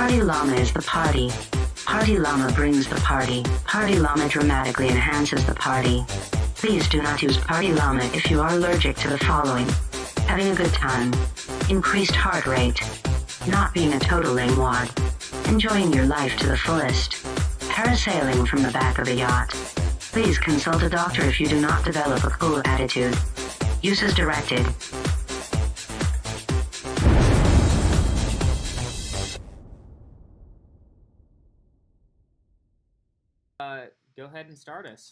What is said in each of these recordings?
Party llama is the party. Party llama brings the party. Party llama dramatically enhances the party. Please do not use party llama if you are allergic to the following: having a good time, increased heart rate, not being a total lamewad, enjoying your life to the fullest, parasailing from the back of a yacht. Please consult a doctor if you do not develop a cool attitude. Use as directed. Go ahead and start us.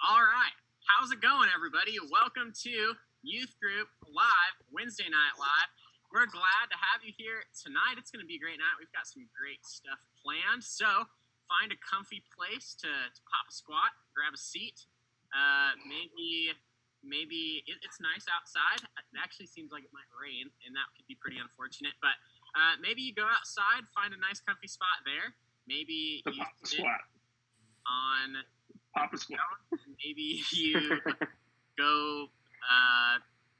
All right. How's it going, everybody? Welcome to Youth Group Live, Wednesday Night Live. We're glad to have you here tonight. It's going to be a great night. We've got some great stuff planned. So find a comfy place to pop a squat, grab a seat. Maybe it's nice outside. It actually seems like it might rain, and that could be pretty unfortunate. But maybe you go outside, find a nice comfy spot there. Maybe you sit on Papa Squat. Maybe you go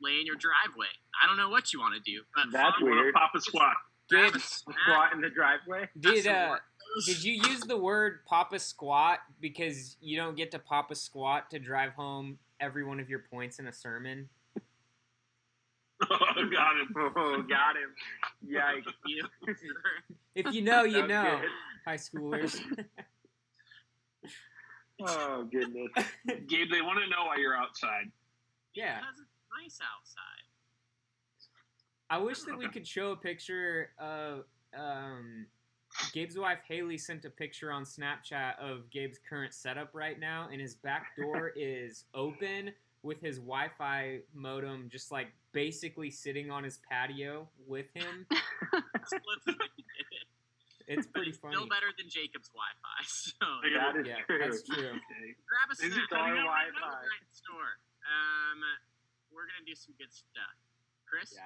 lay in your driveway. I don't know what you want to do, but That's weird. Papa Squat. Squat in the driveway. Did you use the word Papa Squat because you don't get to Papa Squat to drive home every one of your points in a sermon? Oh, got him. Oh, got him. Yikes. If you know, you That's know. good. High schoolers. Oh, goodness. Gabe, they want to know why you're outside. Yeah. Because it's nice outside. I wish that we could show a picture of Gabe's wife Haley sent a picture on Snapchat of Gabe's current setup right now, and his back door is open with his Wi-Fi modem just like basically sitting on his patio with him. It's pretty funny. Still better than Jacob's Wi-Fi. So That is true. That's true. Okay. grab a Is it snack. cutting out right Go to now? the right store. We're gonna do some good stuff. Chris?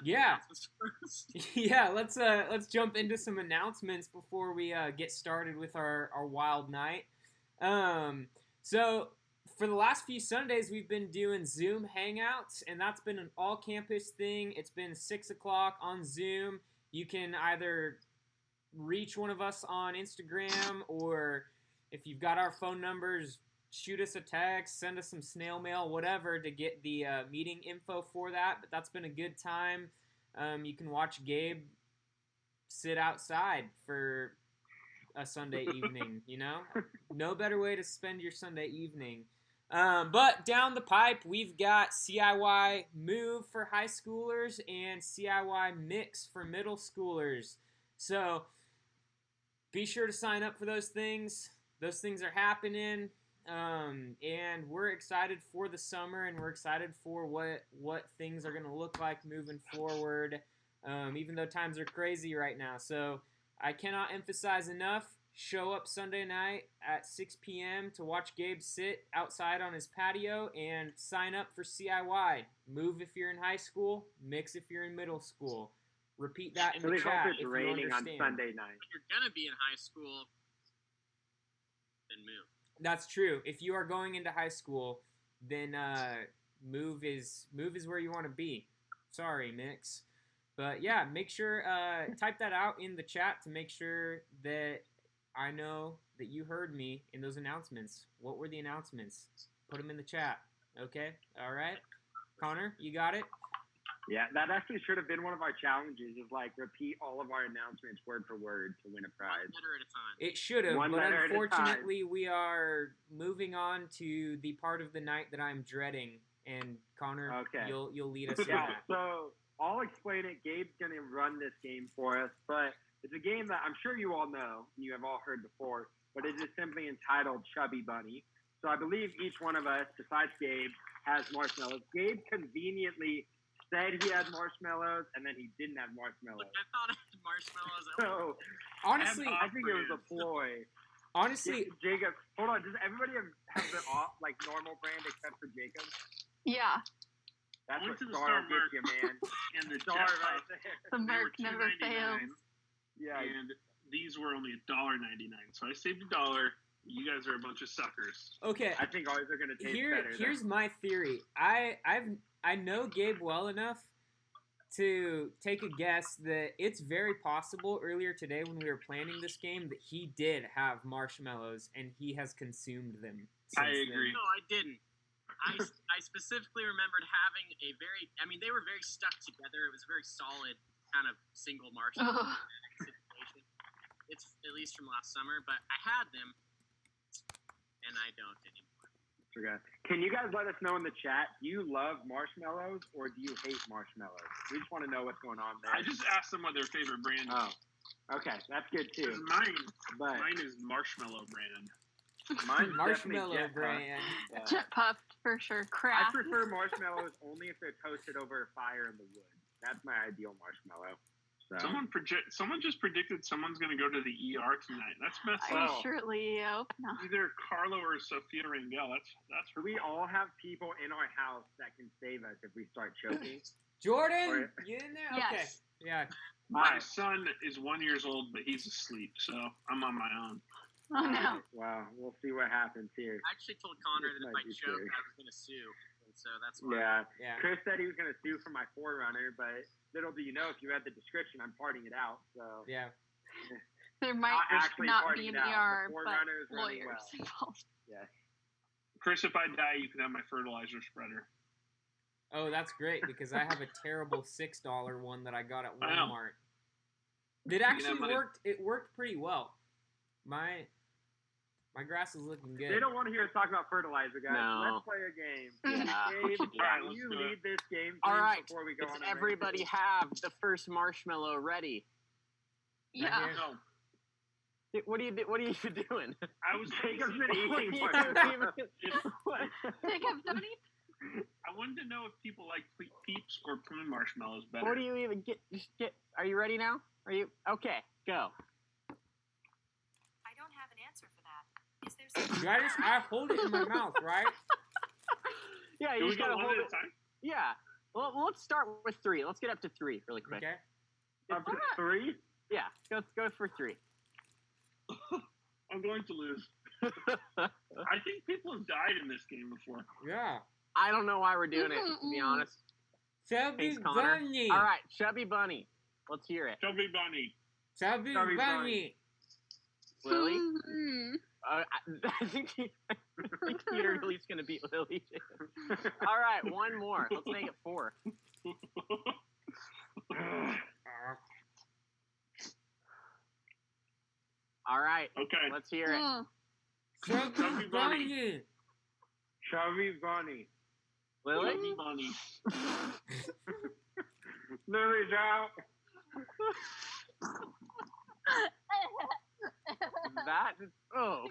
Yeah. First. Yeah, let's jump into some announcements before we get started with our wild night. So for the last few Sundays, we've been doing Zoom Hangouts, and that's been an all-campus thing. It's been 6 o'clock on Zoom. You can either reach one of us on Instagram, or if you've got our phone numbers, shoot us a text, send us some snail mail, whatever, to get the meeting info for that. But that's been a good time. You can watch Gabe sit outside for a Sunday evening, you know? No better way to spend your Sunday evening. But down the pipe, we've got CIY Move for high schoolers and CIY Mix for middle schoolers. So be sure to sign up for those things. Those things are happening. And we're excited for the summer, and we're excited for what things are going to look like moving forward, even though times are crazy right now. So I cannot emphasize enough, show up Sunday night at 6 p.m. to watch Gabe sit outside on his patio, and sign up for CIY. Move if you're in high school, mix if you're in middle school. Repeat that in the Really chat hope it's if you raining on understand. Sunday night. If you're gonna be in high school, then move. That's true. If you are going into high school, then move is where you want to be. Sorry, Mix. But yeah, make sure type that out in the chat to make sure that I know that you heard me in those announcements. What were the announcements? Put them in the chat. Okay? All right? Connor, you got it? Yeah, that actually should have been one of our challenges, is like repeat all of our announcements word for word to win a prize. One letter at a time. It should have, One but letter at a unfortunately we are moving on to the part of the night that I'm dreading. And Connor, Okay. you'll lead us through Yeah, that. so I'll explain it. Gabe's going to run this game for us, but it's a game that I'm sure you all know, and you have all heard before, but it is simply entitled Chubby Bunny. So I believe each one of us, besides Gabe, has marshmallows. Gabe conveniently said he had marshmallows, and then he didn't have marshmallows. Look, I thought I had marshmallows. So Honestly, I think it was a ploy. honestly, Jacob, hold on. Does everybody have the normal brand except for Jacob? Yeah, That's Went what to the Star Star gets you, man. And the Star right there. the Merc never fails. Yeah. And these were only $1.99. So I saved $1. You guys are a bunch of suckers. okay. I think ours are going to taste better. Here's my theory. I know Gabe well enough to take a guess that it's very possible earlier today when we were planning this game that he did have marshmallows and he has consumed them. I agree. No, I didn't. I specifically remembered having they were very stuck together. It was a very solid kind of single marshmallow situation. It's at least from last summer, but I had them, and I don't anymore. Okay. Can you guys let us know in the chat, do you love marshmallows or do you hate marshmallows? We just want to know what's going on there. I just asked them what their favorite brand is. Oh, okay. That's good, too. 'Cause But mine is Marshmallow brand. mine's Marshmallow definitely Jet Puff. brand. Yeah. Jet puffed for sure. I Craft. prefer marshmallows only if they're toasted over a fire in the wood. That's my ideal marshmallow. So. Someone just predicted someone's going to go to the ER tonight. That's messed I up. surely hope not. Either Carlo or Sophia Rangel. That's Do we all have people in our house that can save us if we start choking? Jordan, you in there? Yes. Okay. Yeah. My son is 1 year old, but he's asleep, so I'm on my own. Oh no. Wow, we'll see what happens here. I actually told Connor This that if might I be choked, scary. I was going to sue, and so that's why. Yeah. Yeah. Chris said he was going to sue for my Forerunner, but little do you know, if you read the description, I'm partying it out. So Yeah. There might Not actually not partying be it an out. The ER, but Forerunner is running lawyers well. involved. Yes. Chris, if I die, you can have my fertilizer spreader. Oh, that's great because I have a terrible $6 one that I got at I know. Walmart. It actually money. worked. It worked pretty well. My grass is looking good. They don't want to hear us talk about fertilizer, guys. No. Let's play a game. Yeah. Gabe, All right, can let's you do it. lead this game All please, right, before we go Does on a everybody rant? have the first marshmallow ready? Yeah. here. No, What are you doing? I was Jacob's been What are eating you marshmallows. What? Jacob, don't eat. I wanted to know if people like Peeps or Prune marshmallows better. What do you even get? Just get. Are you ready now? Are you okay? Go. I don't have an answer for that. Is there something? Do I hold it in my mouth, right? Yeah, Do you we just go gotta one hold at it. a time? Yeah. Well, let's start with 3. Let's get up to 3 really quick. Okay. Up to 3? Yeah, go for 3. I'm going to lose. I think people have died in this game before. Yeah. I don't know why we're doing it, to be honest. Chubby Thanks, Connor. bunny. All right, Chubby Bunny. Let's hear it. Chubby Bunny. Chubby Chubby bunny. Lily. Hmm. I think Peter Lily's gonna beat Lily. All right, one more. Let's make it 4. All right, Okay. let's hear it. Mm. Chubby Chubby bunny. bunny. Chubby Bunny. Lily. Chubby Bunny. Lily's out. That. Oh,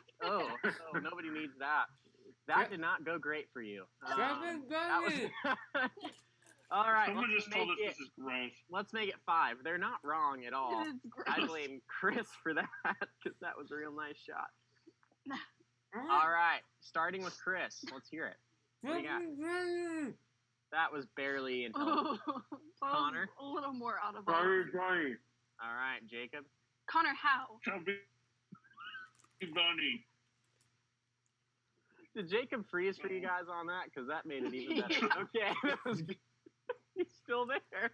nobody needs that. That did not go great for you. Chubby That was- bunny. All right, Someone just told us make this is gross. let's make it 5. They're not wrong at all. It is gross. I blame Chris for that because that was a real nice shot. Mm. All right, starting with Chris. Let's hear it. What do you got? Chubby bunny. That was barely intelligible. Connor? A little more audible. Chubby Bunny. All right, Jacob. Connor, how? Chubby Bunny. Did Jacob freeze for you guys on that? Because that made it even better. Okay, that was good. He's still there.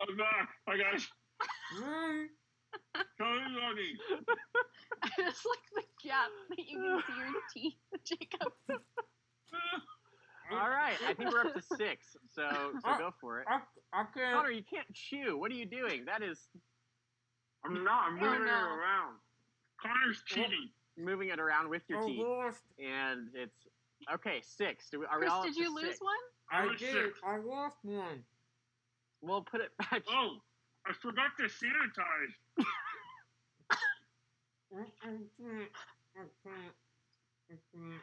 I'm back. Hi, guys. Mm. Chubby Bunny. It's like the gap that you can see your teeth, Jacob. All right, I think we're up to 6. So go for it. I can't. Connor, you can't chew. What are you doing? That is I'm not. I'm moving it no. around. Connor's cheating. moving it around with your teeth, lost. and it's okay. 6. Are we Chris, all up did to you lose 6? one? I was did. 6. I lost one. We'll put it back. Oh, I forgot to sanitize.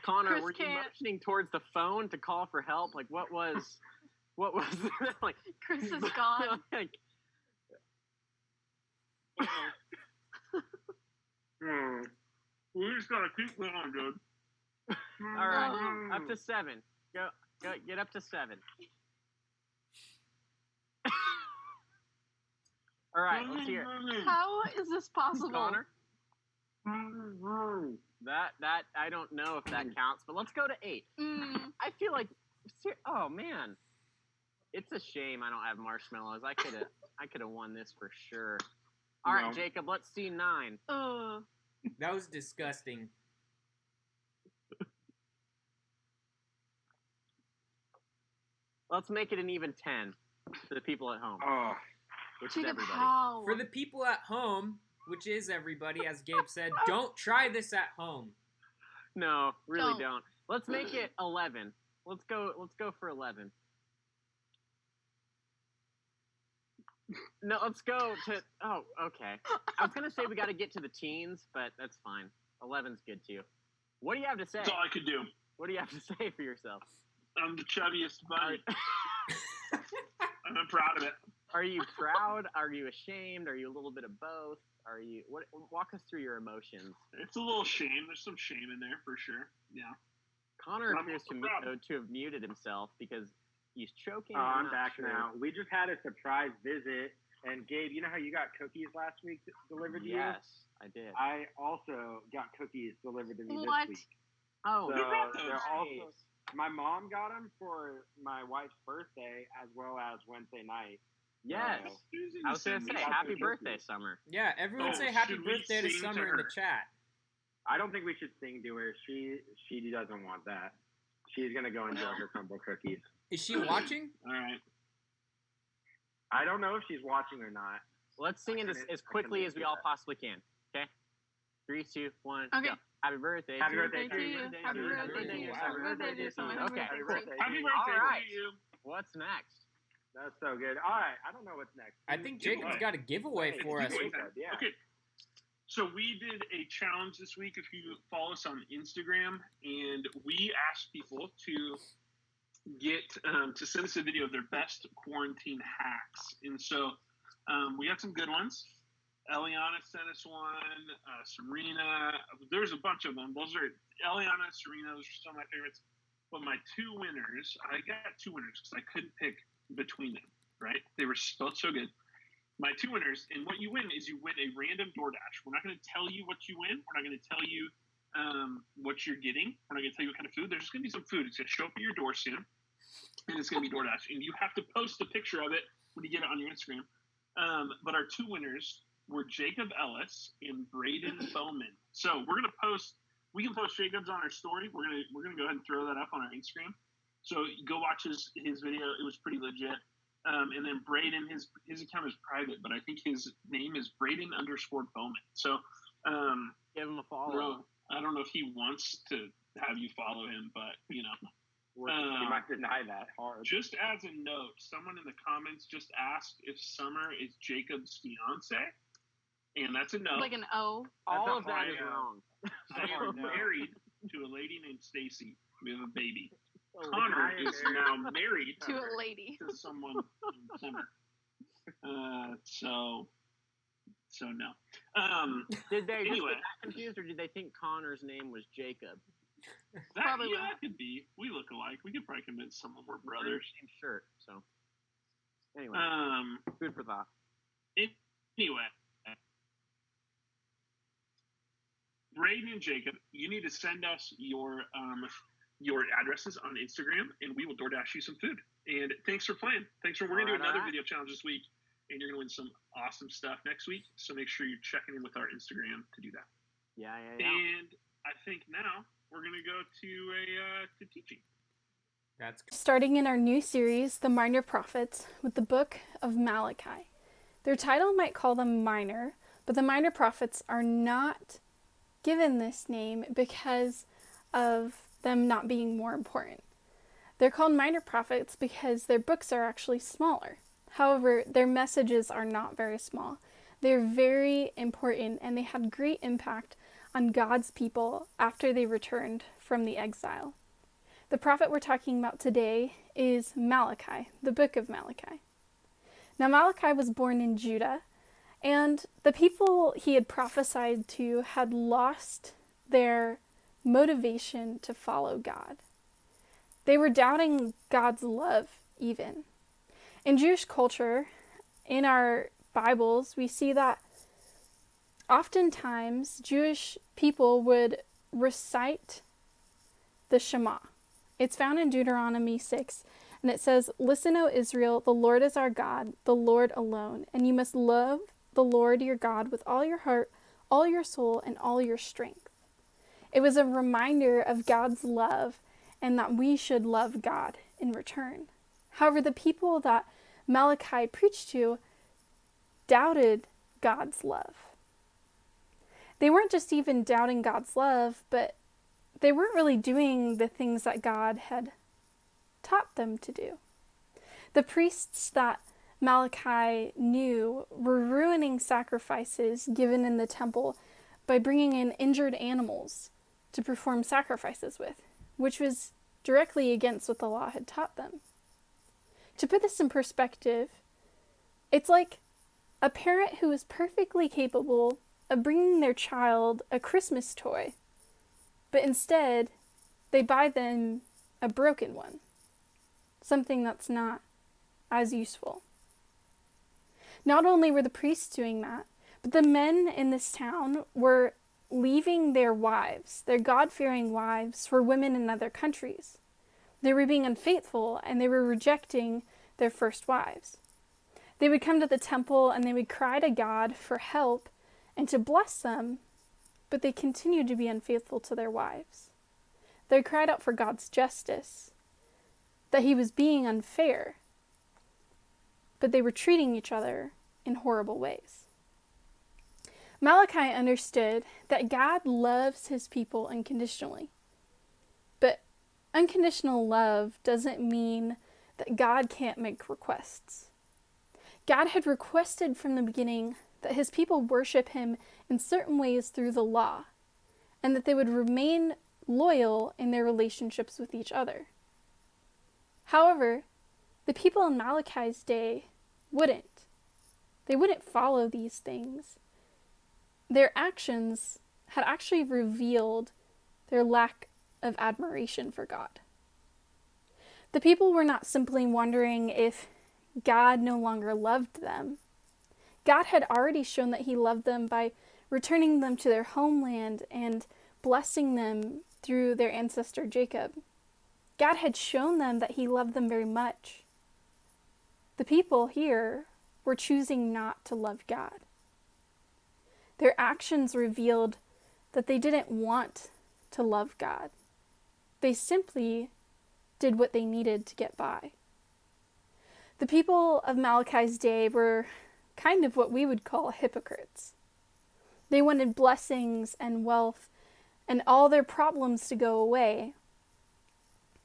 Connor, Chris were you can't. motioning towards the phone to call for help? Like, what was like? Chris is gone. like, We just gotta keep going, dude. all right, up to 7. Go, get up to 7. All right, let's hear it. How is this possible? Connor. That I don't know if that counts, but let's go to 8. Mm, I feel like Oh man, it's a shame I don't have marshmallows. I could have won this for sure. All right, No. Jacob, let's see 9. That was disgusting. Let's make it an even 10 for the people at home, Oh, which is Jacob, everybody. how? For the people at home, which is everybody, as Gabe said, don't try this at home. No, really Don't. don't. Let's make it 11. Let's go for 11. No, let's go to. Oh, okay. I was gonna say we got to get to the teens, but that's fine. 11's good too. What do you have to say? That's all I could do. What do you have to say for yourself? I'm the chubbiest bunny. I'm proud of it. Are you proud? Are you ashamed? Are you a little bit of both? Are you? What? Walk us through your emotions. It's a little shame. There's some shame in there for sure. Yeah. Connor I'm appears also proud. to have muted himself because he's choking. I'm not back sure. now. We just had a surprise visit, and Gabe, you know how you got cookies last week delivered to you? Yes, I did. I also got cookies delivered to me What? this week. Oh, So Who brought those? they're also, nice. my mom got them for my wife's birthday as well as Wednesday night. Yes. Susan, I was gonna send say me happy cookies. birthday, Summer. Yeah, everyone Oh, say happy should we birthday to sing to Summer in the her? chat. I don't think we should sing to her. She doesn't want that. She's gonna go enjoy her crumble cookies. Is she watching? All right. I don't know if she's watching or not. Let's sing it as quickly as we all possibly can. Okay. 3, 2, 1. Okay. Go. Happy birthday. Happy to birthday you. to you. Happy birthday to you. Happy birthday to you. Okay. Happy Cool. birthday. Happy birthday All right. to you. What's next? That's so good. All right, I don't know what's next. I think Jacob's got a giveaway for us. Yeah. Okay. So we did a challenge this week. If you follow us on Instagram, and we asked people to get to send us a video of their best quarantine hacks, and so we had some good ones. Eliana sent us one. Serena, there's a bunch of them. Those are Eliana and Serena. Those are some of my favorites. But my 2 winners, I got 2 winners because I couldn't pick between them. Right? They were both so good. My 2 winners, and what you win is you win a random DoorDash. We're not going to tell you what you win. We're not going to tell you what you're getting. We're not going to tell you what kind of food. There's just going to be some food. It's going to show up at your door soon, and it's going to be DoorDash. And you have to post a picture of it when you get it on your Instagram. But our 2 winners were Jacob Ellis and Braden Bowman. So we're going to post. We can post Jacob's on our story. We're gonna go ahead and throw that up on our Instagram. So go watch his video. It was pretty legit. And then Braden, his account is private, but I think his name is Braden_Bowman. So Give him a follow. bro, I don't know if he wants to have you follow him, but you know. You might deny that hard. Just as a note, someone in the comments just asked if Summer is Jacob's fiance, and that's a no. Like an O. All That's of a that hard is no. wrong. I am hard no. married to a lady named Stacy. We have a baby. Oh, Connor I am is married. now married To a lady. to someone in Summer. So no. Did they just Anyway. get that confused, or did they think Connor's name was Jacob? Probably will. that could be. We look alike. We could probably convince someone we're brothers. Same shirt. So anyway, food for thought. Anyway. Braden and Jacob, you need to send us your addresses on Instagram, and we will DoorDash you some food. And thanks for playing. We're gonna do another video challenge this week, and you're gonna win some awesome stuff next week. So make sure you're checking in with our Instagram to do that. Yeah. And I think now we're gonna go to teaching. That's Starting in our new series, The Minor Prophets, with the book of Malachi. Their title might call them minor, but the minor prophets are not given this name because of them not being more important. They're called minor prophets because their books are actually smaller. However, their messages are not very small. They're very important, and they had great impact on God's people after they returned from the exile. The prophet we're talking about today is Malachi, the book of Malachi. Now, Malachi was born in Judah, and the people he had prophesied to had lost their motivation to follow God. They were doubting God's love, even. In Jewish culture, in our Bibles, we see that oftentimes Jewish people would recite the Shema. It's found in Deuteronomy 6, and it says, "Listen, O Israel, the Lord is our God, the Lord alone, and you must love the Lord your God with all your heart, all your soul, and all your strength." It was a reminder of God's love and that we should love God in return. However, the people that Malachi preached to doubted God's love. They weren't just even doubting God's love, but they weren't really doing the things that God had taught them to do. The priests that Malachi knew were ruining sacrifices given in the temple by bringing in injured animals to perform sacrifices with, which was directly against what the law had taught them. To put this in perspective, it's like a parent who is perfectly capable of bringing their child a Christmas toy, but instead they buy them a broken one, something that's not as useful. Not only were the priests doing that, but the men in this town were leaving their wives, their God-fearing wives, for women in other countries. They were being unfaithful, and they were rejecting their first wives. They would come to the temple and they would cry to God for help and to bless them, but they continued to be unfaithful to their wives. They cried out for God's justice, that he was being unfair, but they were treating each other in horrible ways. Malachi understood that God loves his people unconditionally, but unconditional love doesn't mean that God can't make requests. God had requested from the beginning that his people worship him in certain ways through the law, and that they would remain loyal in their relationships with each other. However, the people in Malachi's day wouldn't. They wouldn't follow these things. Their actions had actually revealed their lack of admiration for God. The people were not simply wondering if God no longer loved them. God had already shown that he loved them by returning them to their homeland and blessing them through their ancestor Jacob. God had shown them that he loved them very much. The people here were choosing not to love God. Their actions revealed that they didn't want to love God. They simply did what they needed to get by. The people of Malachi's day were kind of what we would call hypocrites. They wanted blessings and wealth and all their problems to go away,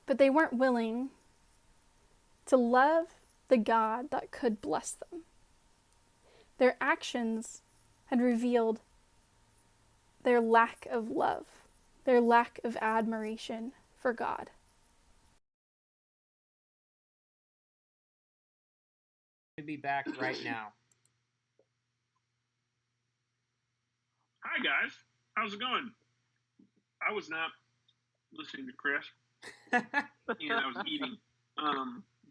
but they weren't willing to love the God that could bless them. Their actions had revealed their lack of love, their lack of admiration for God. To be back right now. Hi guys, how's it going? I was not listening to Chris, and I was eating.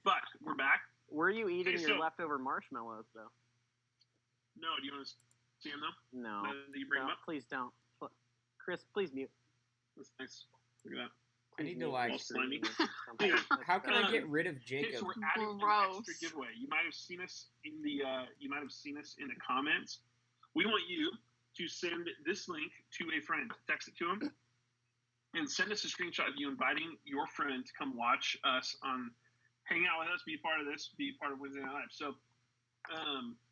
But we're back. Were you eating Okay, your so- leftover marshmallows, though? No, do you want to see them though? No. Do you bring No, them up? please don't. Chris, please mute. That's nice. Look at that. I need to like. Well, slimy. Something. How can I Um, get rid of Okay, Jacob? so we're adding an Gross. extra giveaway. You might have seen us in the comments. We want you to send this link to a friend. Text it to them and send us a screenshot of you inviting your friend to come watch us hang out with us, be part of this, be part of Wednesday Night Live. So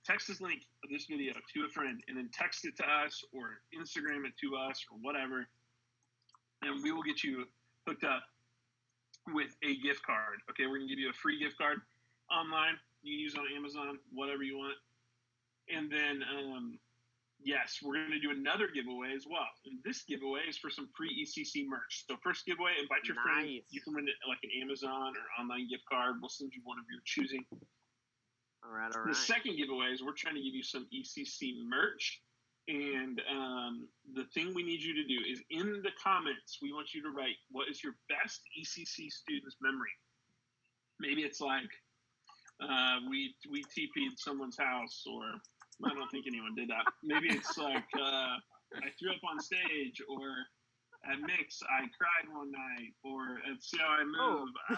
text this link of this video to a friend and then text it to us or Instagram it to us or whatever, and we will get you hooked up with a gift card. Okay, we're gonna give you a free gift card online. You can use it on Amazon, whatever you want. And then yes, we're gonna do another giveaway as well. And this giveaway is for some free ECC merch. So first giveaway, invite your friend. Nice. You can win it like an Amazon or online gift card. We'll send you one of your choosing. All right. The second giveaway is we're trying to give you some ECC merch. And the thing we need you to do is in the comments, we want you to write, what is your best ECC student's memory? Maybe it's like we TP'd someone's house, or I don't think anyone did that. Maybe it's like I threw up on stage, or At Mix, I cried one night, or at See How I Move, I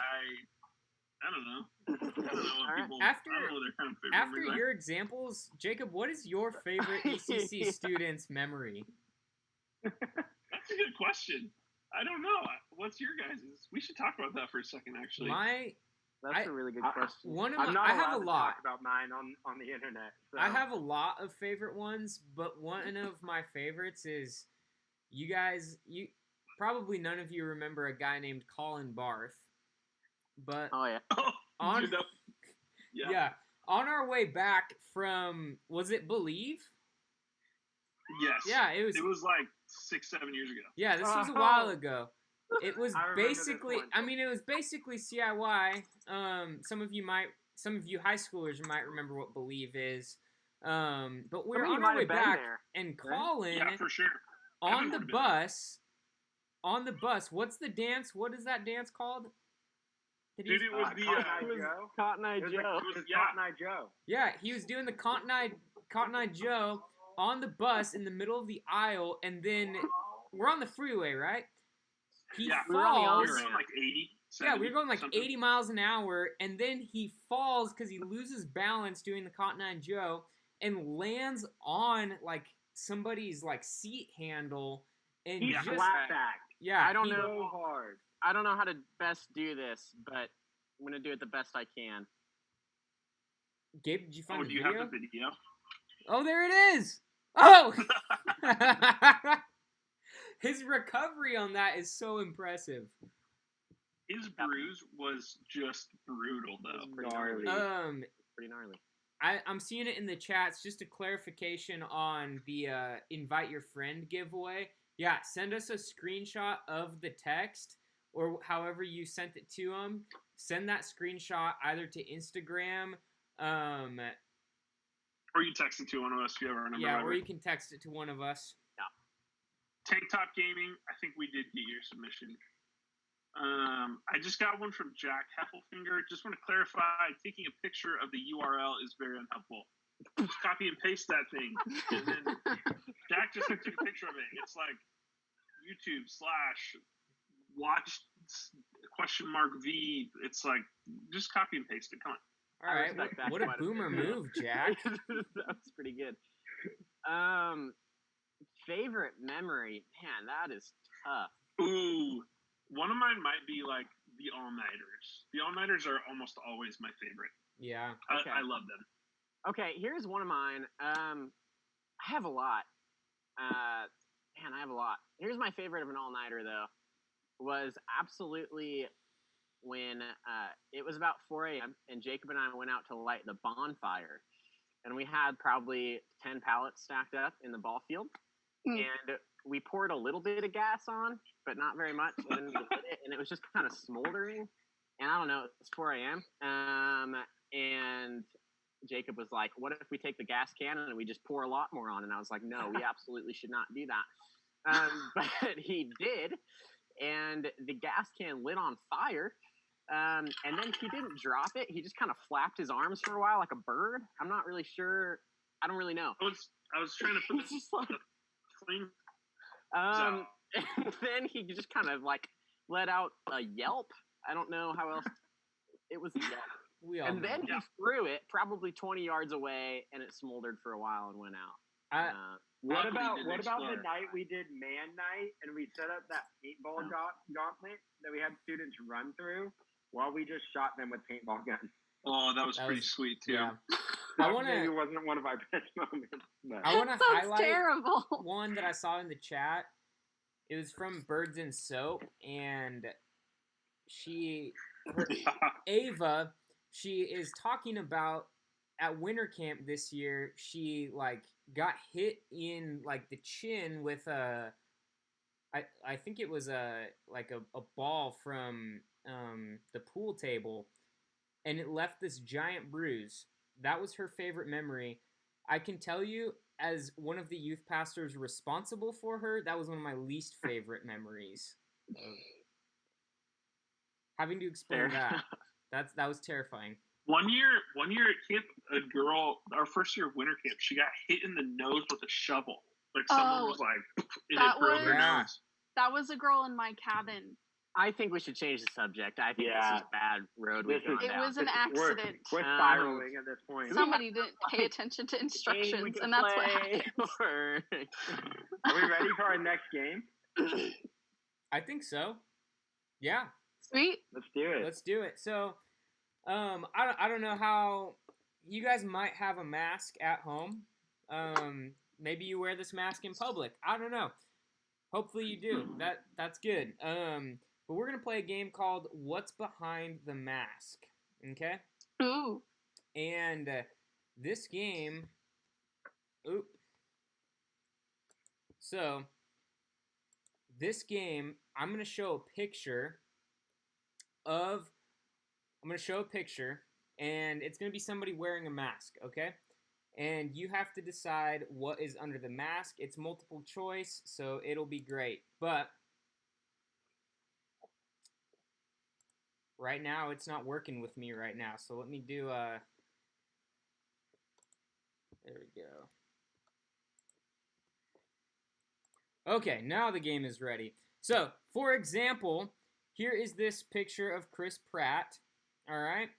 don't know. I don't know what people. I don't know their kind of favorite After memories are. your examples, Jacob, what is your favorite ECC student's memory? That's a good question. I don't know. What's your guys's? We should talk about that for a second, actually. That's a really good question. I have a lot. Talk about mine on the internet. So. I have a lot of favorite ones, but one of my favorites is you probably none of you remember a guy named Colin Barth, but on our way back from, was it Believe? Yes. Yeah, it was like 6-7 years ago. Yeah, this was a while ago. It was basically, it was basically CIY. Some of you high schoolers might remember what Believe is. But we were on our way back, and Colin, yeah, for sure. on the bus, what's the dance? What is that dance called? Dude, it was the Cotton Eye Joe. Cotton Eye Joe. Yeah, he was doing the Cotton Eye Joe on the bus in the middle of the aisle, and then we're on the freeway, right? He falls. We were going like 80. 70, yeah, we were going like something. 80 miles an hour, and then he falls because he loses balance doing the Cotton Eye Joe and lands on like somebody's like seat handle and he's just flat back. Yeah, I don't know hard. I don't know how to best do this, but I'm gonna do it the best I can. Gabe, did you find the do you video? have the video? Oh, there it is. Oh. His recovery on that is so impressive. His bruise was just brutal, though. Pretty gnarly. Pretty gnarly. I'm seeing it in the chats. Just a clarification on the invite your friend giveaway. Yeah, send us a screenshot of the text or however you sent it to them. Send that screenshot either to Instagram. Or you text it to one of us if you have our number. Yeah, or you can text it to one of us. Tank Top Gaming, I think we did get your submission. I just got one from Jack Heffelfinger. Just want to clarify, taking a picture of the URL is very unhelpful. Just copy and paste that thing. And then Jack just took a picture of it. It's like YouTube/watch?V. It's like, just copy and paste it. Come on. All right. What a boomer move, Jack. That was pretty good. Favorite memory? Man, that is tough. Ooh. One of mine might be like the all-nighters. The all-nighters are almost always my favorite. Yeah. Okay. I love them. Okay, here's one of mine. I have a lot. I have a lot. Here's my favorite of an all-nighter, though. Was absolutely when it was about 4 a.m. and Jacob and I went out to light the bonfire. And we had probably 10 pallets stacked up in the ball field. And we poured a little bit of gas on, but not very much. And then we lit it, and it was just kind of smoldering. And I don't know, it's 4 a.m. And Jacob was like, what if we take the gas can and we just pour a lot more on? And I was like, no, we absolutely should not do that. But he did. And the gas can lit on fire. And then he didn't drop it. He just kind of flapped his arms for a while like a bird. I'm not really sure. I don't really know. I was trying to put this flame. And then he just kind of like let out a yelp. I don't know how else. It was a yelp. And then he threw it probably 20 yards away, and it smoldered for a while and went out. What about the night we did man night and we set up that paintball gauntlet that we had students run through while we just shot them with paintball guns? Oh, that was pretty sweet too. Yeah. Maybe it wasn't one of our best moments. But. I want to highlight terrible. one that I saw in the chat. It was from Birds and Soap, and Ava, she is talking about at winter camp this year. She like got hit in like the chin with I think it was a ball from the pool table, and it left this giant bruise. That was her favorite memory. I can tell you, as one of the youth pastors responsible for her, that was one of my least favorite memories. Having to explain that was terrifying. One year at camp, a girl, our first year of winter camp, she got hit in the nose with a shovel. Like someone was like, and it broke her nose. That was a girl in my cabin. I think we should change the subject. I think this is a bad road we've gone It down. was an accident. We're spiraling at this point. Somebody didn't pay attention to instructions, and that's what happened. Or... Are we ready for our next game? I think so. Yeah. Sweet. Let's do it. Let's do it. So, I don't know how you guys might have a mask at home. Maybe you wear this mask in public. I don't know. Hopefully you do. That's good. But we're gonna play a game called What's Behind the Mask. Okay? Ooh. And this game. Oop. So this game, I'm gonna show a picture, and it's gonna be somebody wearing a mask. Okay? And you have to decide what is under the mask. It's multiple choice, so it'll be great. But right now, it's not working with me right now. So let me do there we go. Okay, now the game is ready. So, for example, here is this picture of Chris Pratt. All right?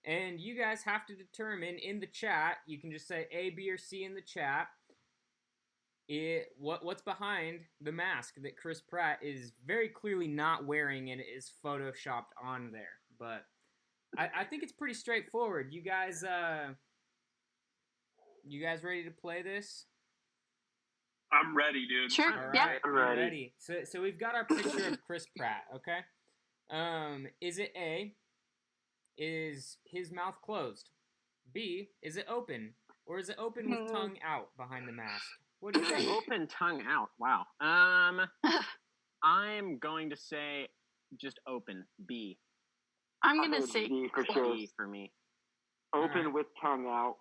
And you guys have to determine in the chat, you can just say A, B, or C in the chat, what's behind the mask that Chris Pratt is very clearly not wearing and is photoshopped on there. But I think it's pretty straightforward. You guys ready to play this? I'm ready, dude. Sure. All right, Yeah. I'm we're ready. So we've got our picture of Chris Pratt, okay? Is it A, is his mouth closed? B, is it open? Or is it open with tongue out behind the mask? What do you think? Open tongue out. Wow. I'm going to say just open. B. I'm going to say B for sure. B for me. Open Alright. with tongue out.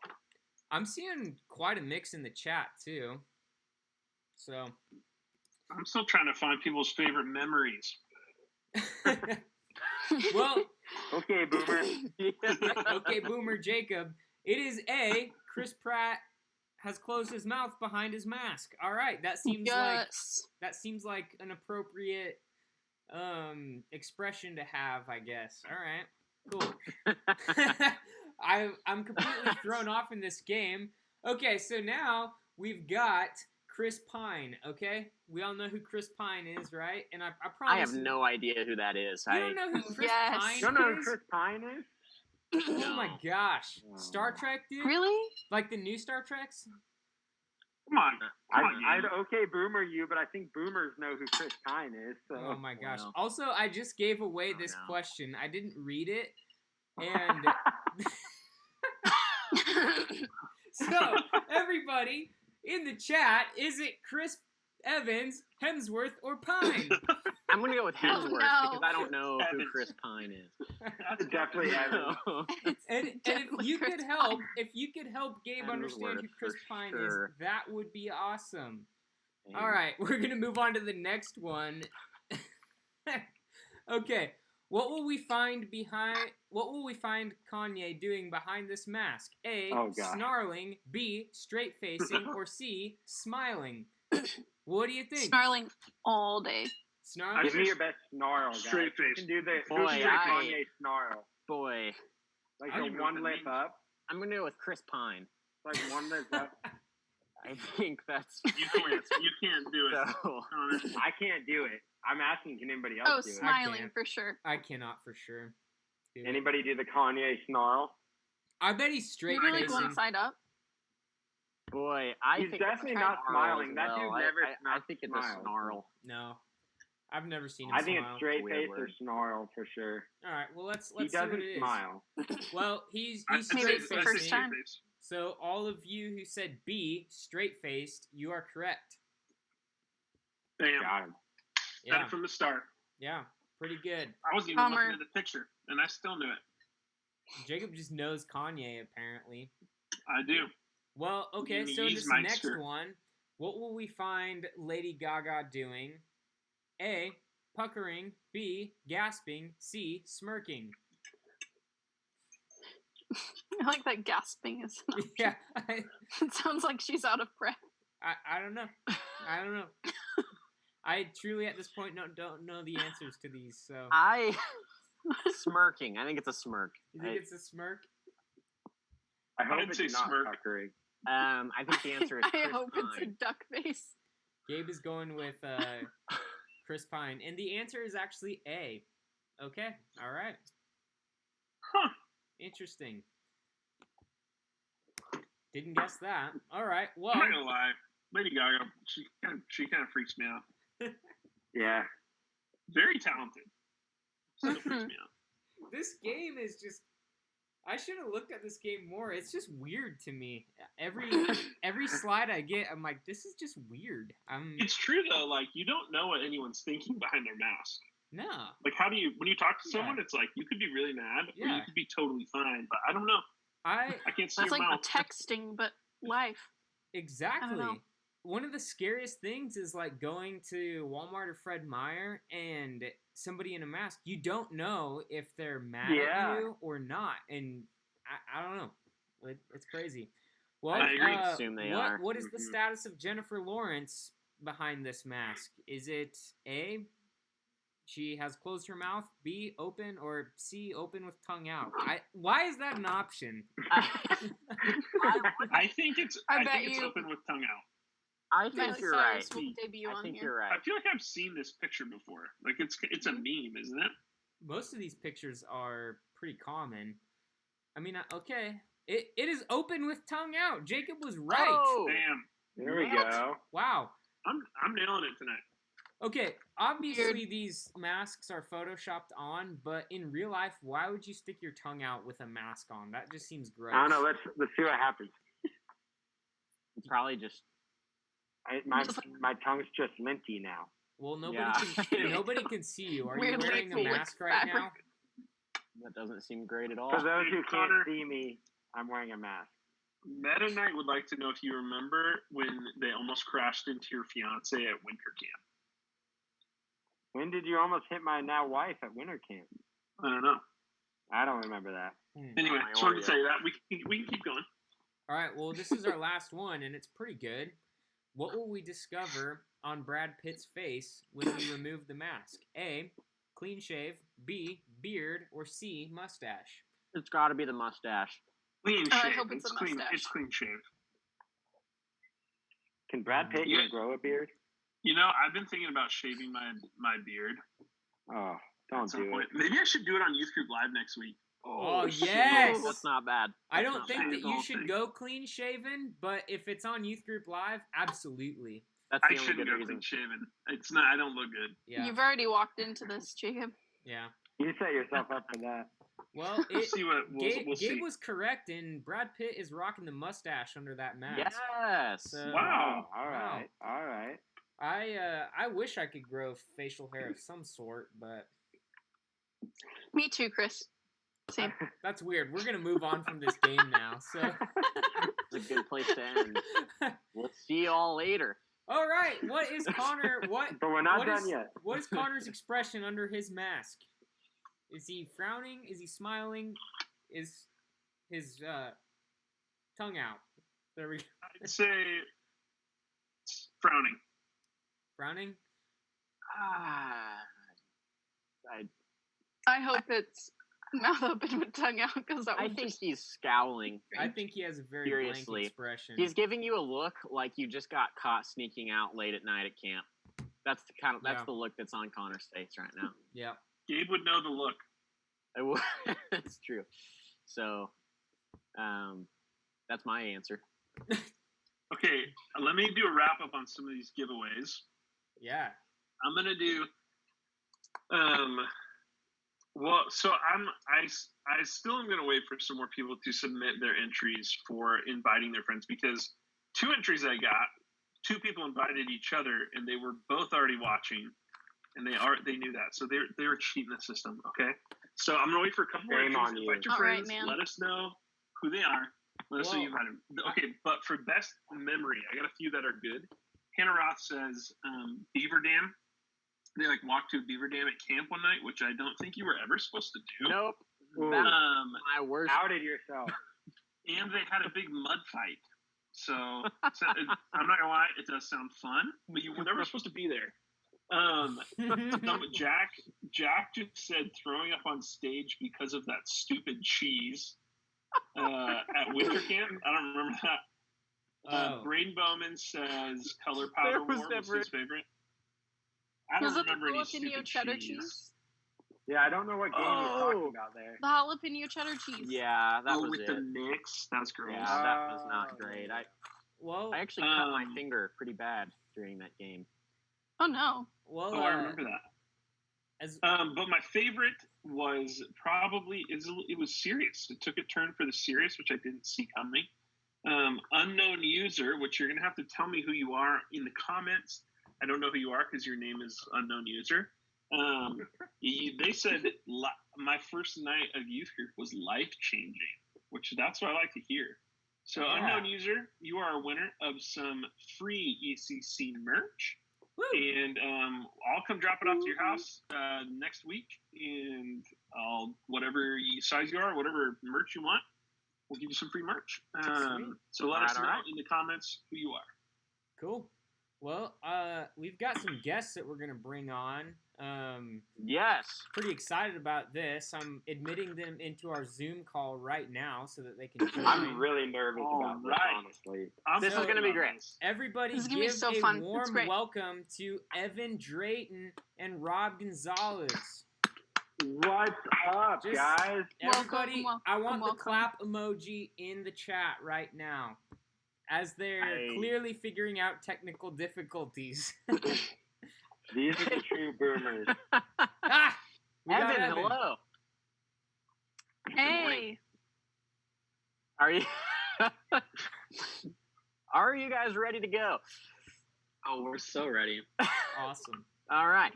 I'm seeing quite a mix in the chat, too. So... I'm still trying to find people's favorite memories. Well... Okay, Boomer. Okay, Boomer Jacob. It is A, Chris Pratt has closed his mouth behind his mask. All right, that seems like an appropriate expression to have, I guess. All right, cool. I'm completely thrown off in this game. Okay, so now we've got Chris Pine. Okay, we all know who Chris Pine is, right? And I promise I have no idea who that is. You don't know who Chris Yes. Pine You don't know who is? Chris Pine is? Oh my gosh, Star Trek, dude. Really? Like the new Star Treks? Come on. I'd okay Boomer you, but I think Boomers know who Chris Pine is. So. Oh my gosh. Wow. Also, I just gave away Oh, this no. question. I didn't read it. And so, everybody in the chat, is it Chris Evans, Hemsworth, or Pine? I'm going to go with Hemsworth no. because I don't know who Evans. Chris Pine is. That's definitely Evans. No. And if Definitely you Chris could help, Pine. if you could help Gabe understand who Hemsworth Chris for Pine sure. is, that would be awesome. All right, we're gonna move on to the next one. Okay, what will we find Kanye doing behind this mask? A, Oh, gosh. snarling. B, straight facing. Or C, smiling. What do you think? Snarling all day. Snarling. Give me your best snarl, guys. Straight face. You can do the Boy, who can do the I- Kanye snarl. Boy, Like I don't the even know one what that lip means. up. I'm going to go with Chris Pine. Like one lip up. I think that's... You can't do it. So, Connor. I can't do it. I'm asking, can anybody Oh, else do it? smiling can't. for sure. I cannot for sure. do it. Anybody do the Kanye snarl? I bet he's straight Really facing. going side up? boy, I He's think it's definitely a not snarl smiling. as That well. dude I- never I think it's smiles. a snarl. No, I've never seen him I think smile. it's straight Weird face or word. snarl for sure. All right, well let's He see what doesn't it is. smile. Well, he's I'd Maybe straight it's the say first facing. time. face. So all of you who said B, straight faced, you are correct. Bam. Got him. Yeah, Said it from the start. yeah, pretty good. I wasn't even Bummer. looking at the picture, and I still knew it. Jacob just knows Kanye apparently. I do. Well, okay, so He's this my next skirt. one, what will we find Lady Gaga doing? A, puckering. B, gasping. C, smirking. I like that gasping is. Yeah, It sounds like she's out of breath. I don't know. I don't know. I truly at this point don't know the answers to these. So Smirking. I think it's a smirk. you think it's a smirk? I hope I'd it's say not smirk. puckering. I think the answer is I Chris hope it's a Pine. duck face. Gabe is going with Chris Pine, and the answer is actually A. Okay, all right. Huh. Interesting. Didn't guess that. All right. Well, I'm not gonna lie. Lady Gaga, she kind of freaks me out. Yeah. Very talented. Still freaks me out. this game is just. I should have looked at this game more. It's just weird to me. Every slide I get, I'm like, this is just weird. It's true though. Like you don't know what anyone's thinking behind their mask. No. Like how do you when you talk to someone, it's like you could be really mad or you could be totally fine. But I don't know. I can't see That's your like mouth. the texting, but life. Exactly. know. One of the scariest things is like going to Walmart or Fred Meyer and somebody in a mask. You don't know if they're mad at you or not, and I don't know. It's crazy. Well, I agree. Assume they are. What is the status of Jennifer Lawrence behind this mask? Is it A, she has closed her mouth, B, open, or C, open with tongue out? Why is that an option? I think it's bet you- open with tongue out. I think Miley you're Cyrus right. will debut I on think here. you're right. I feel like I've seen this picture before. Like it's a meme, isn't it? Most of these pictures are pretty common. I mean, okay. It is open with tongue out. Jacob was right. Oh, Damn. There we go. Wow. I'm nailing it tonight. Okay, obviously these masks are photoshopped on, but in real life, why would you stick your tongue out with a mask on? That just seems gross. I don't know. Let's see what happens. probably just. My tongue's just minty now. Well, Yeah. nobody can see you. Are you Weirdly wearing a cool mask with right fabric. now? That doesn't seem great at all. For those who can't Connor. see me, I'm wearing a mask. Meta Knight would like to know if you remember when they almost crashed into your fiance at winter camp. When did you almost hit my now wife at winter camp? I don't know. I don't remember that. Anyway, my just wanted to Oreo. say that we can keep going. All right, well, this is our last one, and it's pretty good. What will we discover on Brad Pitt's face when we remove the mask? A, clean shave, B, beard, or C, mustache? It's got to be the mustache. Clean I shave. hope it's a clean. mustache. It's clean shave. Can Brad Pitt Yeah. even grow a beard? You know, I've been thinking about shaving my beard. Oh, don't at some do point. it. Maybe I should do it on Youth Group Live next week. Oh, shit. yes! That's not bad. I That's don't not think bad. that you Whole should thing. go clean shaven, but if it's on Youth Group Live, absolutely. That's I the only shouldn't good go reason. clean shaven. It's not. I don't look good. Yeah, You've already walked into this, Jacob. yeah. You set yourself up for that. Well, We'll see what we'll Gabe see. was correct, and Brad Pitt is rocking the mustache under that mask. Yes. So, Wow. All right. All right. I wish I could grow facial hair of some sort, but Me too, Chris. Same. that's weird. We're gonna move on from this game now. So, It's a good place to end. We'll see you all later. all right. What is Connor? What? But we're not what done is- yet. What is Connor's expression under his mask? Is he frowning? Is he smiling? Is his tongue out? There we go. I'd say frowning. Frowning? I hope it's mouth open with tongue out because that I would think just he's scowling. I think he has a very Seriously. blank expression. He's giving you a look like you just got caught sneaking out late at night at camp. That's Yeah. the look that's on Connor's face right now. Yeah. Gabe would know the look. That's true. So, that's my answer. Okay, let me do a wrap up on some of these giveaways. Yeah. I'm gonna do. Well, so I still am gonna wait for some more people to submit their entries for inviting their friends because 2 entries I got, 2 people invited each other and they were both already watching, and they knew that, so they were cheating the system. Okay, so I'm gonna wait for a couple more Shame entries. on you. Invite your All right, friends. man. Let us know who they are. Let us know you invited them. Okay, but for best memory, I got a few that are good. Hannah Roth says Beaver Dam. They walked to a beaver dam at camp one night, which I don't think you were ever supposed to do. Nope. Ooh. That's Um, my worst. Outed yourself. and they had a big mud fight. So I'm not gonna lie, it does sound fun, but you were never supposed to be there. Jack just said throwing up on stage because of that stupid cheese at winter camp. I don't remember that. Braden Bowman says Color Powder War was his favorite. I don't remember any stupid cheddar cheese. Yeah, I don't know what game you're talking about there. The jalapeno cheddar cheese. Yeah, that was with it. the mix. That was gross. Yeah, that was not great. I actually cut my finger pretty bad during that game. Oh no. Well, I remember that. But my favorite was probably it was serious. It took a turn for the serious, which I didn't see coming. Unknown user, which you're gonna have to tell me who you are in the comments. I don't know who you are because your name is unknown user. They said my first night of youth group was life changing, which that's what I like to hear. So unknown user, you are a winner of some free ECC merch. Woo. And I'll come drop it off to your house next week, and whatever size you are, whatever merch you want, we'll give you some free merch. So let us know in the comments who you are. Cool. Well, we've got some guests that we're going to bring on. Yes. Pretty excited about this. I'm admitting them into our Zoom call right now so that they can join. I'm really nervous about this, honestly. This is going to be great. Everybody give a warm welcome to Evan Drayton and Rob Gonzalez. What's up, guys? Everybody, I want the clap emoji in the chat right now, as they're clearly figuring out technical difficulties. These are the true boomers. Evan, hello. Hey. Are you guys ready to go? Oh, we're so ready. Awesome. All right.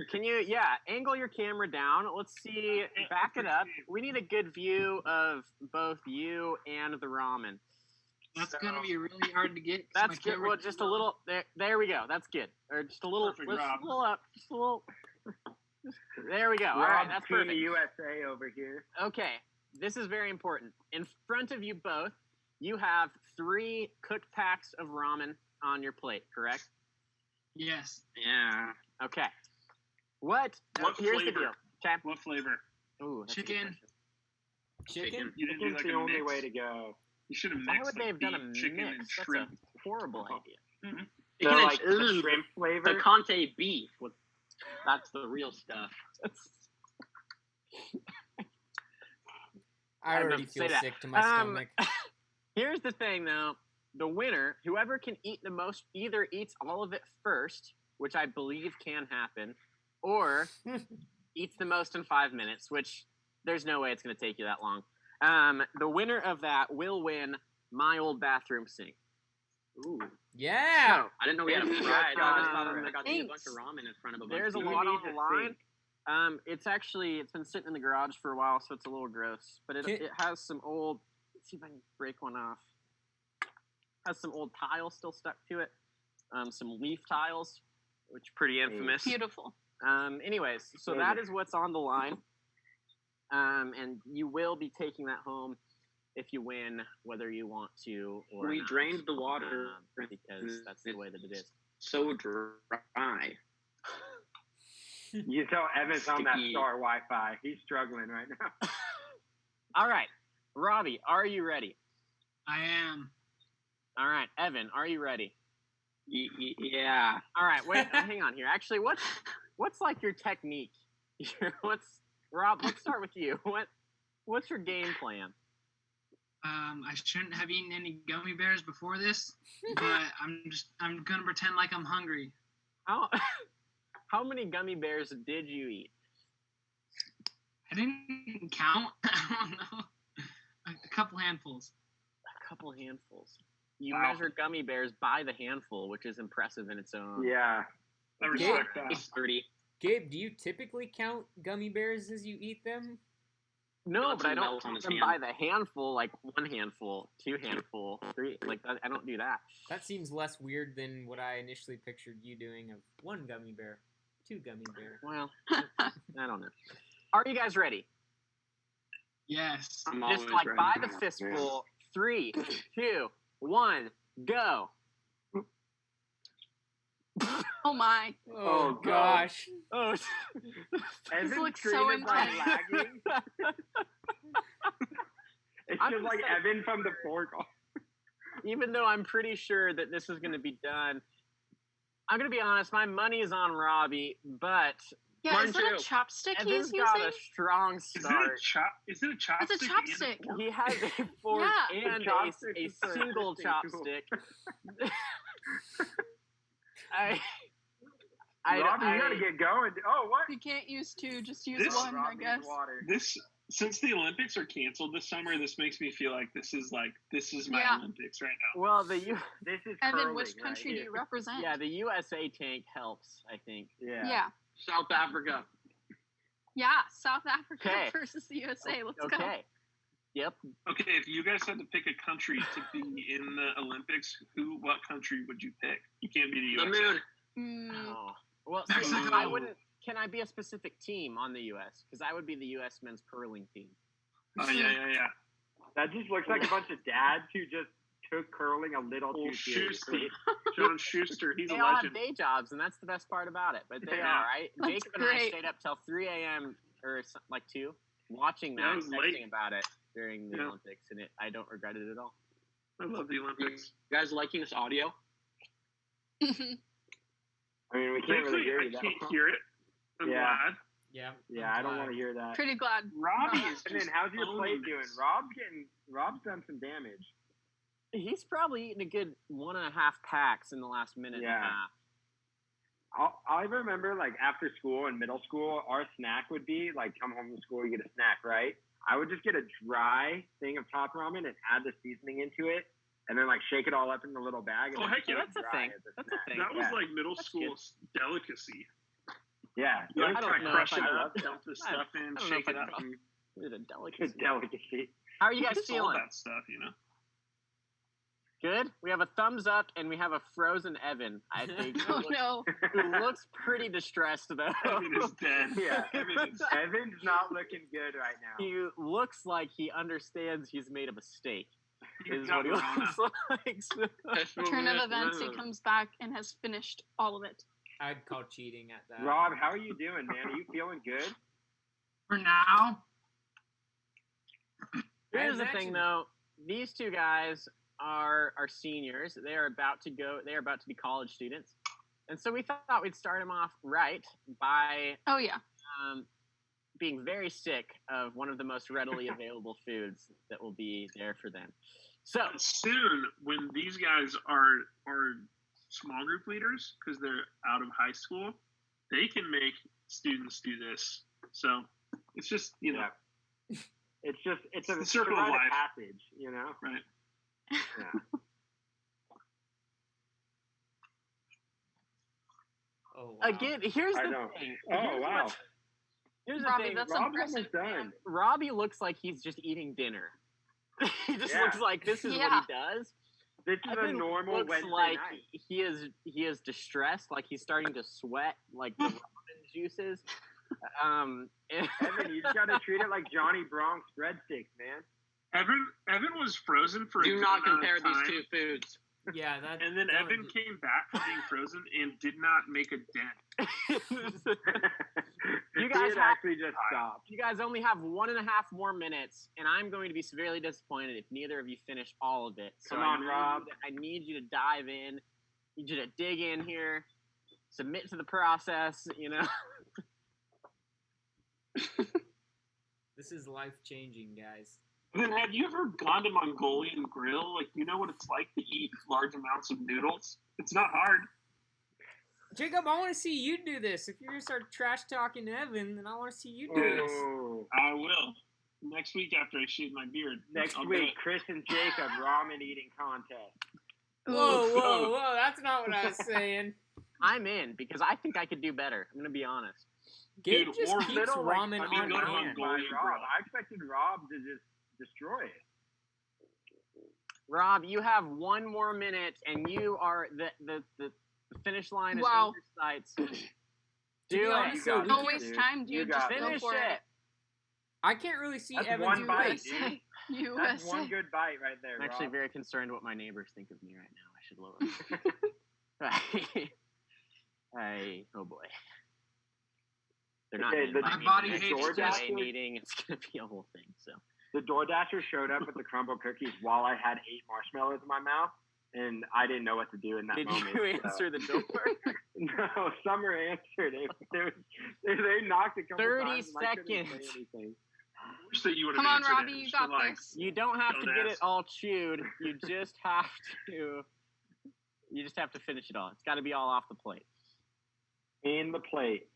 Can you, angle your camera down. Let's see, back it up. We need a good view of both you and the ramen. That's going to be really hard to get. That's good. Well, just a little, there we go. That's good. Or just a little, just a little up. Just a little. There we go. All right, that's perfect. USA over here. Okay, this is very important. In front of you both, you have 3 cooked packs of ramen on your plate, correct? Yes. Yeah. Okay. Here's the deal. Okay. What flavor? Ooh, chicken. Chicken? You didn't Chicken's do like the a only mix? way to go. You should have mixed. Why would they have done a chicken mix? and That's shrimp. a horrible idea. Mm-hmm. So, like, the shrimp flavor? The Conte beef. That's the real stuff. I already feel sick to my stomach. Here's the thing, though. The winner, whoever can eat the most, either eats all of it first, which I believe can happen, or eats the most in 5 minutes, which there's no way it's going to take you that long. The winner of that will win my old bathroom sink. Ooh. Yeah! I didn't know we had a prize. I got a bunch of ramen in front of a bunch There's of a lot on the line. It's been sitting in the garage for a while, so it's a little gross. But it has some old, let's see if I can break one off. Has some old tiles still stuck to it. Some leaf tiles, which are pretty infamous. Beautiful. Anyways, so that is what's on the line. And you will be taking that home if you win, whether you want to or not. We drained the water because that's the way that it is. So dry. You tell Evan's on that Star Wi-Fi. He's struggling right now. All right. Robbie, are you ready? I am. All right. Evan, are you ready? Yeah. All right. Wait, hang on here. Actually, what's like your technique? Rob, let's start with you. What's your game plan? I shouldn't have eaten any gummy bears before this, but I'm gonna pretend like I'm hungry. How many gummy bears did you eat? I didn't count. I don't know. A couple handfuls. A couple handfuls. You measure gummy bears by the handful, which is impressive in its own. Yeah. I respect that. It's 30. Gabe, do you typically count gummy bears as you eat them? No, but I don't count them by the handful, like 1 handful, 2 handful, 3. Like, I don't do that. That seems less weird than what I initially pictured you doing of 1 gummy bear, 2 gummy bear. Well, I don't know. Are you guys ready? Yes. Just like by the fistful. 3, 2, 1, go. Oh my. Oh, God. gosh. Oh, Evan's looks screen so is like intense. lagging. It's I'm just gonna like say- Evan from the fork. even though I'm pretty sure that this is going to be done, I'm going to be honest. My money is on Robbie, but Yeah, Mine is it a too. chopstick Evan's he's got using? a strong Is it a start. Is it a chopstick? It's a chopstick. He has a fork Yeah. and Chopstick a is for single assisting tool. chopstick. I Rob, you gotta get going. Oh, what? You can't use two, just use This- one, Rob I needs guess. water. This since the Olympics are canceled this summer, this makes me feel like this is my Yeah. Olympics right now. well, This is Evan, curling which country right do you represent? the USA tank helps. I think. here. Yeah. South Africa. Yeah, South Africa Okay. versus the USA. Let's go. Okay. Yep. Okay, if you guys had to pick a country to be in the Olympics, what country would you pick? You can't be the USA. Oh. Well, see, Mexico. I wouldn't. Can I be a specific team on the U.S.? Because I would be the U.S. men's curling team. Oh yeah. That just looks like a bunch of dads who just took curling a little Well, too seriously. John Schuster, he's a They all have legend. day jobs, and that's the best part about it. But they Yeah. are, right? That's Jacob and I great. stayed up till 3 a.m. or like 2, watching Yeah, that, it was texting late. about it during the Yeah. Olympics, and I don't regret it at all. I love the Olympics. You guys liking this audio? I mean, we can't really Thankfully, hear I you. That. can't hear it. I'm Yeah. glad. Yeah. Yeah, I don't want to hear that. Pretty glad. Robbie is And then, just how's your plate owning doing? this. Rob's done some damage. He's probably eaten a good 1.5 packs in the last minute Yeah. and a half. I remember, like, after school in middle school, our snack would be, like, come home from school, you get a snack, right? I would just get a dry thing of top ramen and add the seasoning into it, and then, like, shake it all up in the little bag. And Oh, then heck yeah. eat it That's a dry thing. as That's a snack. thing. That was Yeah. like middle That's school delicacy. Yeah. You like I don't try know crush if it I- up, dump the stuff in, I don't know shake if it I- up. And It's a Good delicacy. delicacy. How are you guys it's all feeling? that stuff, you know. Good. We have a thumbs up, and we have a frozen Evan. I think Oh no. who looks pretty distressed though. Evan is dead. Yeah. Evan is Evan's not looking good right now. He looks like he understands he's made a mistake. He's Is got what he Rona. looks like. Turn of events, he comes back and has finished all of it. I'd call cheating at that. Rob, how are you doing, man? Are you feeling good? For now, Here's the Imagine- thing, though. These two guys are seniors. They are about to go. They are about to be college students, and so we thought we'd start them off right by Oh yeah. being very sick of one of the most readily available foods that will be there for them. So But soon, when these guys are small group leaders because they're out of high school, they can make students do this. So it's just Yeah. It's just it's a the circle of rite life. passage, you know. right. Yeah. Oh, wow. again, here's I the know. thing. Oh Here's wow. what's- Here's the Robbie, thing. that's Rob's impressive. almost done. man. Robbie looks like he's just eating dinner. He just Yeah. looks like this is what Yeah. he does. This is a Evan normal looks Wednesday like night. he is distressed, like he's starting to sweat, like the ramen juices. And- Evan, you just gotta treat it like Johnny Bronx breadsticks, man. Evan was frozen for a Do good not amount compare of these time, two foods. Yeah, that. and then that Evan would- came back from being frozen and did not make a dent. You guys guys have- actually just stopped. You guys only have 1.5 more minutes, and I'm going to be severely disappointed if neither of you finish all of it. So Come I on, need Rob. I need you to dive in. I need you to dig in here, submit to the process. You know. This is life changing, guys. And then, have you ever gone to Mongolian Grill? Like, you know what it's like to eat large amounts of noodles? It's not hard. Jacob, I want to see you do this. If you're gonna start trash talking to Evan, then I want to see you do this. Oh. I will. Next week after I shave my beard. Next I'll do week, it. Chris and Jacob ramen eating contest. Whoa, whoa, whoa! That's not what I was saying. I'm in because I think I could do better. I'm gonna be honest. Gabe Dude, just or keeps little, like, ramen I mean, on go to hand. Mongolia. By Rob. I expected Rob to just destroy it. Rob, you have 1 more minute, and you are the finish line is Wow. in your sights. be Do honest, it. though, Don't we waste dude. time, You dude. got Just it. go Finish for it. I can't really see That's Evan one do bite, this. dude. USA. That's one good bite right there, I'm actually Rob. very concerned what my neighbors think of me right now. I should lower. Right. Oh boy. They're not Okay, gonna the invite me body to the hates next DoorDash giveaway meeting. It's gonna be a whole thing. So The DoorDasher showed up with the crumble cookies while I had 8 marshmallows in my mouth, and I didn't know what to do in that did moment. you answer the door? No, Summer answered. They knocked a couple 30 times. And I couldn't say seconds. anything. I wish that you would have Come on, answered Robbie, it. you Just got like, this. You don't have to Don't get it ask. all chewed. You just have to finish it all. It's got to be all off the plate. In the plate.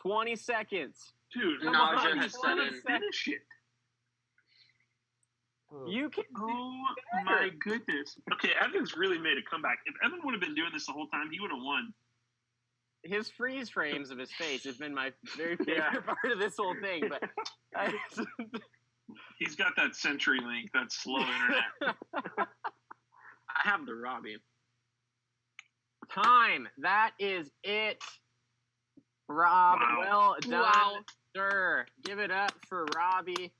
20 seconds. Dude, Come nausea on, has set in. finish it. You can. Oh my goodness. Okay, Evan's really made a comeback. If Evan would have been doing this the whole time, he would have won. His freeze frames of his face have been my very favorite part of this whole thing. But He's got that CenturyLink, that slow internet. I have the Robbie. Time. That is it. Rob, Wow. well done, Wow. sir. Give it up for Robbie.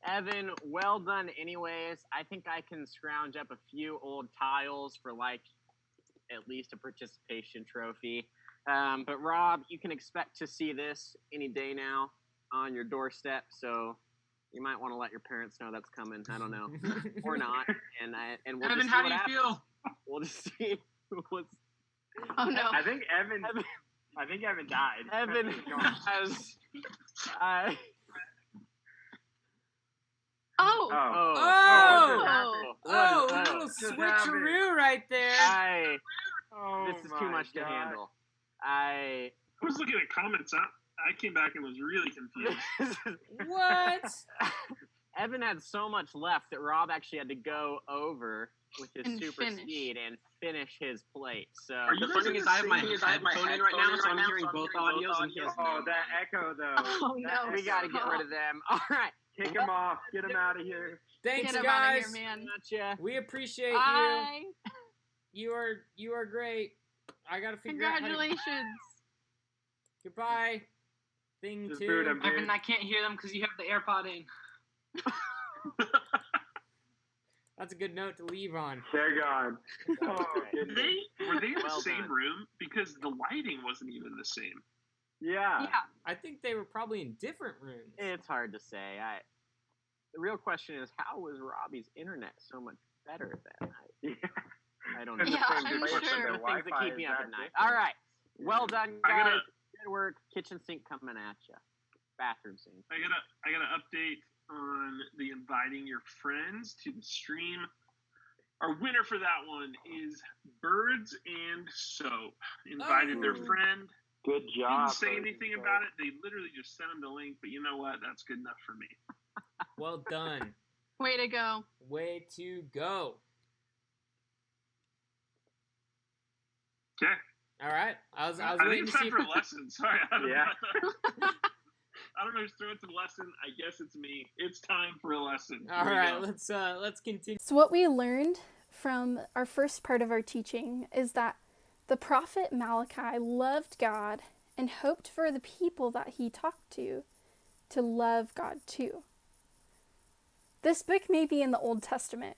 Evan, well done anyways. I think I can scrounge up a few old tiles for like at least a participation trophy. But Rob, you can expect to see this any day now on your doorstep, so you might want to let your parents know that's coming. I don't know. Or not. And we'll Evan, just see how what do you happens. feel? We'll just see what's Oh no. I think Evan died. Evan He's gone. has Oh. Oh. Oh, what a is- little Just switcheroo right there. Oh this is too my much to God. handle. I was looking at comments. I came back and was really confused. What? Evan had so much left that Rob actually had to go over with his And super finish. speed and finish his plate. So Are you The funny thing is, I have my headphone in right now, so I'm hearing both audios, and he has Oh, that echo though. Oh, That no. we got to get rid of them. All right. Kick him off. Get him out of here. Thanks, Get him out of guys. here, man. Gotcha. We appreciate Bye. you. You are great. I gotta figure out. Congratulations. Goodbye. Thing Just two. boot him. Evan, I can't hear them because you have the AirPod in. That's a good note to leave on. They're gone. Oh, goodness. Were they in the Well same done. room? Because the lighting wasn't even the same. Yeah. Yeah. I think they were probably in different rooms. It's hard to say. The real question is, how was Robbie's internet so much better that night? Yeah. I don't know. Yeah, Different I'm place, sure. but The their things that Wi-Fi keep me is up that at night. different. All right. Well done, I guys. gotta- Good work. Kitchen sink coming at you. Bathroom sink. I gotta update on the inviting your friends to the stream. Our winner for that one is Birds and Soap. Invited their Oh. friend. Good job. Didn't say Birds anything and about Soap. it. They literally just sent them the link. But you know what? That's good enough for me. Well done. Way to go. Way to go. Okay. All right. I was I waiting think to it's see time if for a lesson. Sorry. I don't Yeah. know. I don't know who's throwing to the lesson. I guess it's me. It's time for a lesson. All Here we right, go. let's continue. So, what we learned from our first part of our teaching is that the prophet Malachi loved God and hoped for the people that he talked to love God too. This book may be in the Old Testament,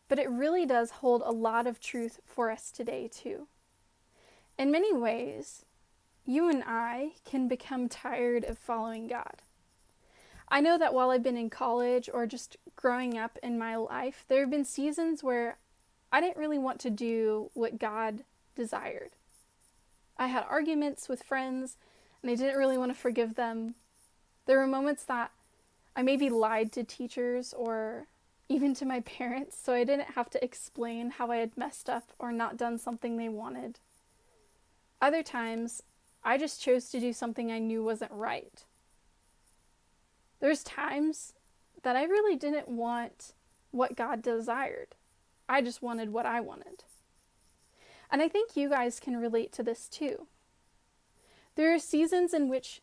but it really does hold a lot of truth for us today too. In many ways, you and I can become tired of following God. I know that while I've been in college or just growing up in my life, there have been seasons where I didn't really want to do what God desired. I had arguments with friends and I didn't really want to forgive them. There were moments that I maybe lied to teachers or even to my parents so I didn't have to explain how I had messed up or not done something they wanted. Other times, I just chose to do something I knew wasn't right. There's times that I really didn't want what God desired. I just wanted what I wanted. And I think you guys can relate to this too. There are seasons in which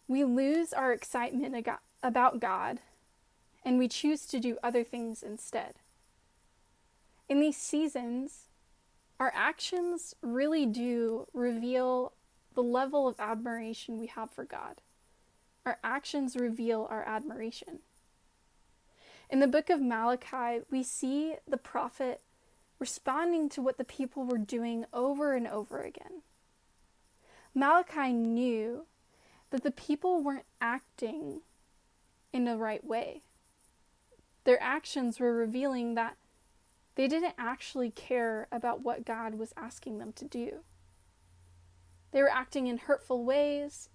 we lose our excitement about God and we choose to do other things instead. In these seasons, our actions really do reveal the level of admiration we have for God. Our actions reveal our admiration. In the book of Malachi, we see the prophet responding to what the people were doing over and over again. Malachi knew that the people weren't acting in the right way. Their actions were revealing that they didn't actually care about what God was asking them to do. They were acting in hurtful ways,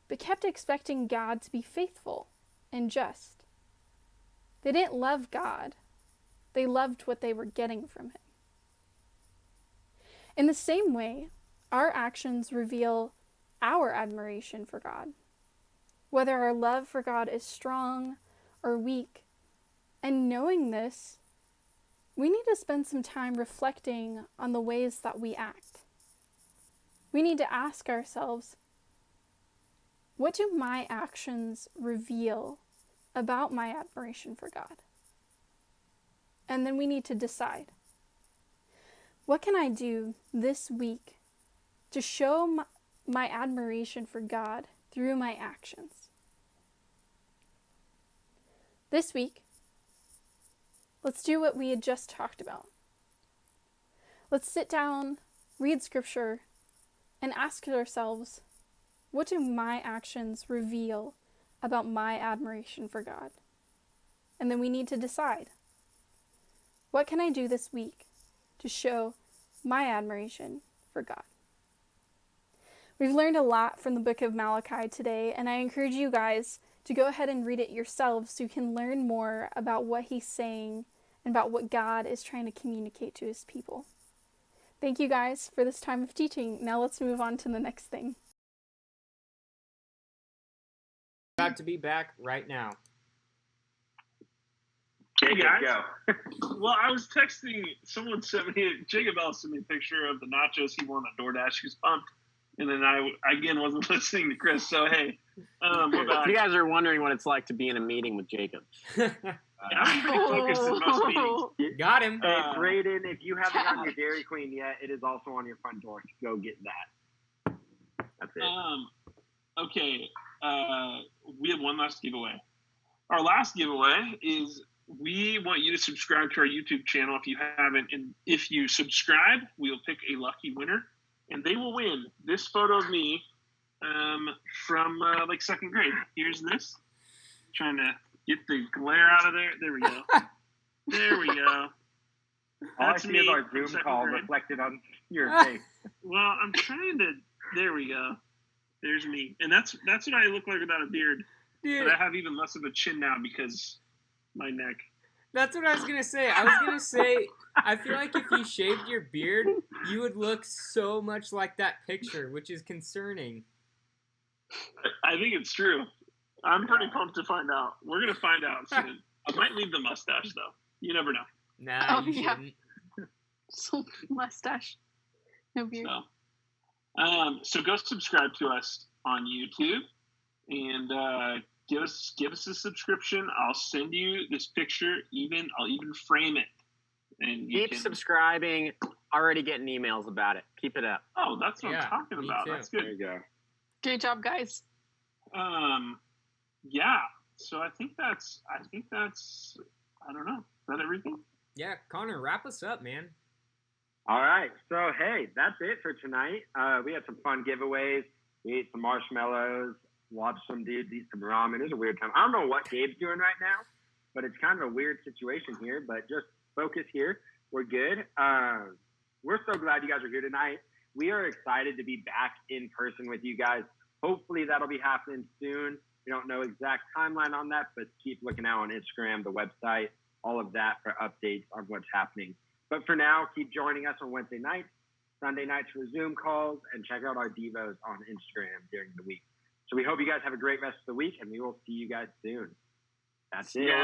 but kept expecting God to be faithful and just. They didn't love God. They loved what they were getting from him. In the same way, our actions reveal our admiration for God. Whether our love for God is strong or weak, and knowing this, we need to spend some time reflecting on the ways that we act. We need to ask ourselves, what do my actions reveal about my admiration for God? And then we need to decide, what can I do this week to show my admiration for God through my actions? This week, let's do what we had just talked about. Let's sit down, read scripture, and ask ourselves, what do my actions reveal about my admiration for God? And then we need to decide, what can I do this week to show my admiration for God? We've learned a lot from the book of Malachi today, and I encourage you guys to go ahead and read it yourselves so you can learn more about what he's saying and about what God is trying to communicate to his people. Thank you guys for this time of teaching. Now let's move on to the next thing. About to be back right now. Hey guys. Go. Well, I was texting. Someone sent me. Jacob Ellis sent me a picture of the nachos he won on DoorDash. He was pumped, and then I again wasn't listening to Chris. So hey, we're back. If you guys are wondering what it's like to be in a meeting with Jacob, I'm pretty focused in most meetings. Got him. Hey, Brayden, if you haven't gotten your Dairy Queen yet, it is also on your front door. Go get that. That's it. Okay. We have one last giveaway. Our last giveaway is we want you to subscribe to our YouTube channel if you haven't. And if you subscribe, we'll pick a lucky winner. And they will win this photo of me from like second grade. Here's this. Trying to get the glare out of there. There we go. There we go. All I see is our Zoom call reflected on your face. Well, I'm trying to. There we go. There's me, and that's what I look like without a beard. Dude, But I have even less of a chin now because my neck. that's what I was gonna say. I was gonna say, I feel like if you shaved your beard, you would look so much like that picture, which is concerning. I think it's true. I'm pretty pumped to find out. We're gonna find out soon. I might leave the mustache though. You never know. Nah, Oh, you yeah. shouldn't. So mustache. No beard. So go subscribe to us on YouTube and give us a subscription. I'll send you this picture. I'll even frame it. And you keep subscribing. Already getting emails about it. Keep it up. Oh, that's what Yeah, I'm talking me about. too. That's good. There you go. Great job, guys. Yeah. So I think that's. I don't know. Is that everything? Yeah, Connor, wrap us up, man. All right. So, hey, that's it for tonight. We had some fun giveaways. We ate some marshmallows, watched some dudes eat some ramen. It was a weird time. I don't know what Gabe's doing right now, but it's kind of a weird situation here. But just focus here. We're good. We're so glad you guys are here tonight. We are excited to be back in person with you guys. Hopefully that'll be happening soon. We don't know exact timeline on that, but keep looking out on Instagram, the website, all of that for updates on what's happening. But for now, keep joining us on Wednesday nights, Sunday nights for Zoom calls, and check out our Devos on Instagram during the week. So we hope you guys have a great rest of the week, and we will see you guys soon. That's it.